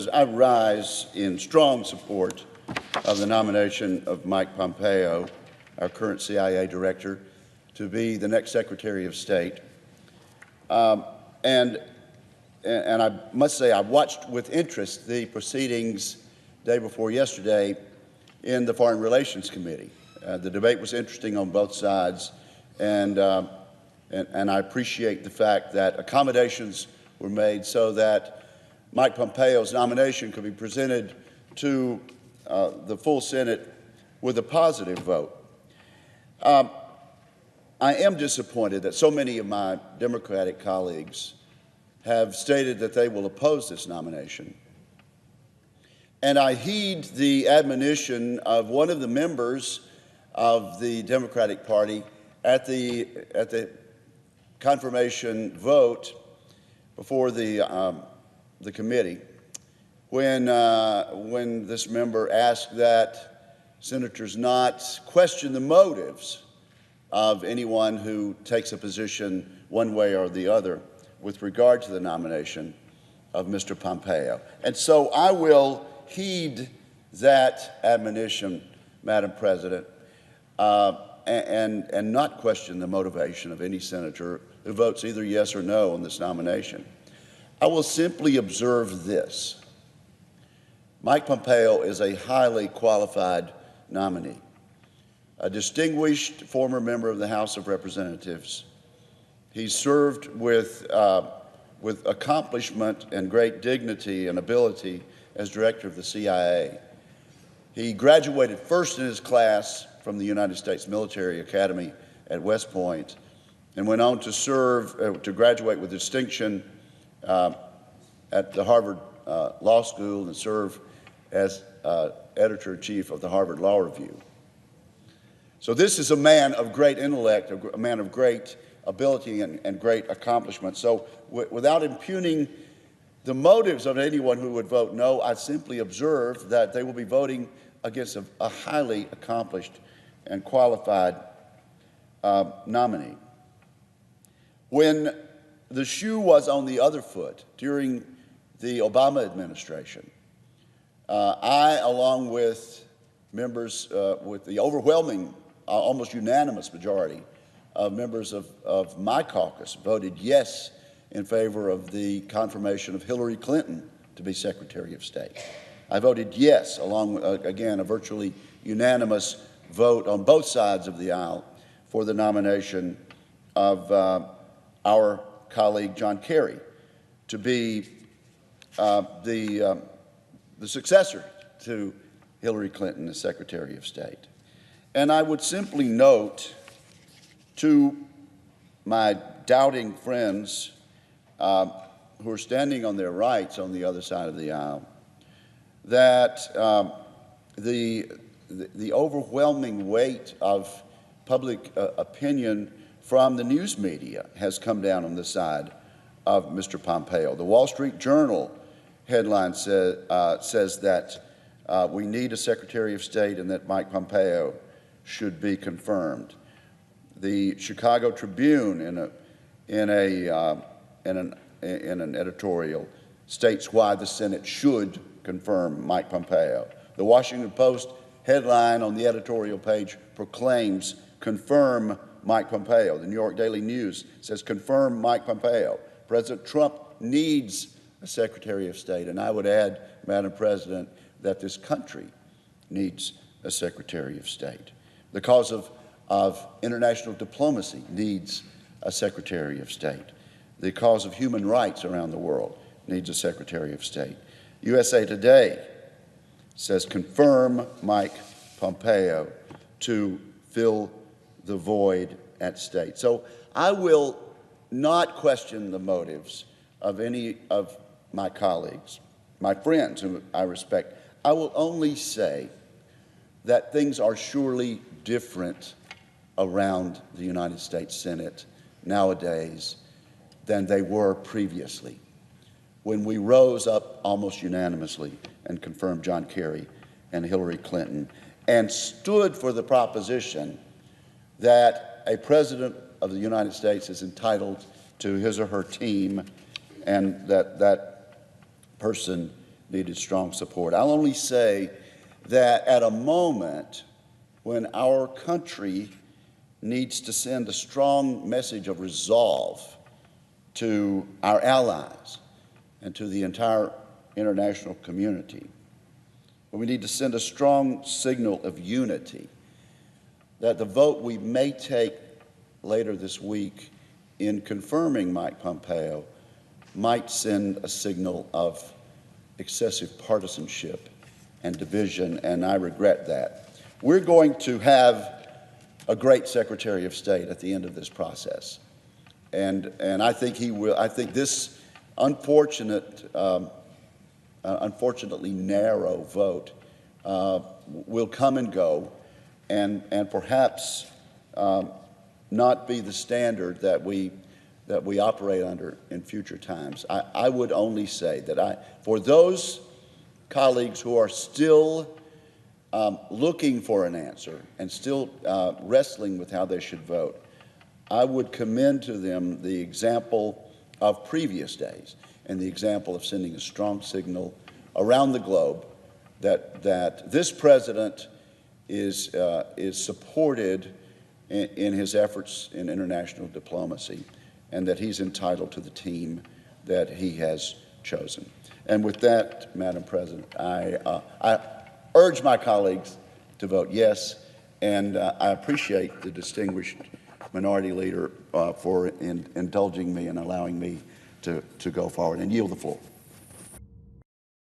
I rise in strong support of the nomination of Mike Pompeo, our current CIA director, to be the next Secretary of State. And I must say I watched with interest the proceedings day before yesterday in the Foreign Relations Committee. The debate was interesting on both sides, and I appreciate the fact that accommodations were made so that Mike Pompeo's nomination could be presented to the full Senate with a positive vote. I am disappointed that so many of my Democratic colleagues have stated that they will oppose this nomination. And I heed the admonition of one of the members of the Democratic Party at the confirmation vote before the committee, when this member asked that senators not question the motives of anyone who takes a position one way or the other with regard to the nomination of Mr. Pompeo. And so I will heed that admonition, Madam President, and not question the motivation of any senator who votes either yes or no on this nomination. I will simply observe this. Mike Pompeo is a highly qualified nominee, a distinguished former member of the House of Representatives. He served with accomplishment and great dignity and ability as director of the CIA. He graduated first in his class from the United States Military Academy at West Point and went on to serve, to graduate with distinction at the Harvard Law School and serve as editor-in-chief of the Harvard Law Review. So this is a man of great intellect, a man of great ability and great accomplishment. So without impugning the motives of anyone who would vote no, I simply observe that they will be voting against a highly accomplished and qualified nominee. When the shoe was on the other foot during the Obama administration, I, along with members, with the overwhelming, almost unanimous majority of members of my caucus, voted yes in favor of the confirmation of Hillary Clinton to be Secretary of State. I voted yes, along, again, a virtually unanimous vote on both sides of the aisle for the nomination of our colleague John Kerry to be the successor to Hillary Clinton as Secretary of State. And I would simply note to my doubting friends who are standing on their rights on the other side of the aisle that the overwhelming weight of public opinion from the news media has come down on the side of Mr. Pompeo. The Wall Street Journal headline says that we need a Secretary of State and that Mike Pompeo should be confirmed. The Chicago Tribune, in an editorial, states why the Senate should confirm Mike Pompeo. The Washington Post headline on the editorial page proclaims, "Confirm Mike Pompeo." The New York Daily News says, "Confirm Mike Pompeo." President Trump needs a Secretary of State, and I would add, Madam President, that this country needs a Secretary of State. The cause of international diplomacy needs a Secretary of State. The cause of human rights around the world needs a Secretary of State. USA Today says, "Confirm Mike Pompeo to fill the void at state." So I will not question the motives of any of my colleagues, my friends whom I respect. I will only say that things are surely different around the United States Senate nowadays than they were previously, when we rose up almost unanimously and confirmed John Kerry and Hillary Clinton and stood for the proposition that a president of the United States is entitled to his or her team and that that person needed strong support. I'll only say that at a moment when our country needs to send a strong message of resolve to our allies and to the entire international community, when we need to send a strong signal of unity, that the vote we may take later this week in confirming Mike Pompeo might send a signal of excessive partisanship and division, and I regret that. We're going to have a great Secretary of State at the end of this process, and I think he will. I think this unfortunately narrow vote will come and go, and perhaps not be the standard that we operate under in future times. I would only say that for those colleagues who are still looking for an answer and still wrestling with how they should vote, I would commend to them the example of previous days and the example of sending a strong signal around the globe that this president is supported in his efforts in international diplomacy, and that he's entitled to the team that he has chosen. And with that, Madam President, I urge my colleagues to vote yes, and I appreciate the distinguished minority leader for indulging me and allowing me to go forward, and yield the floor.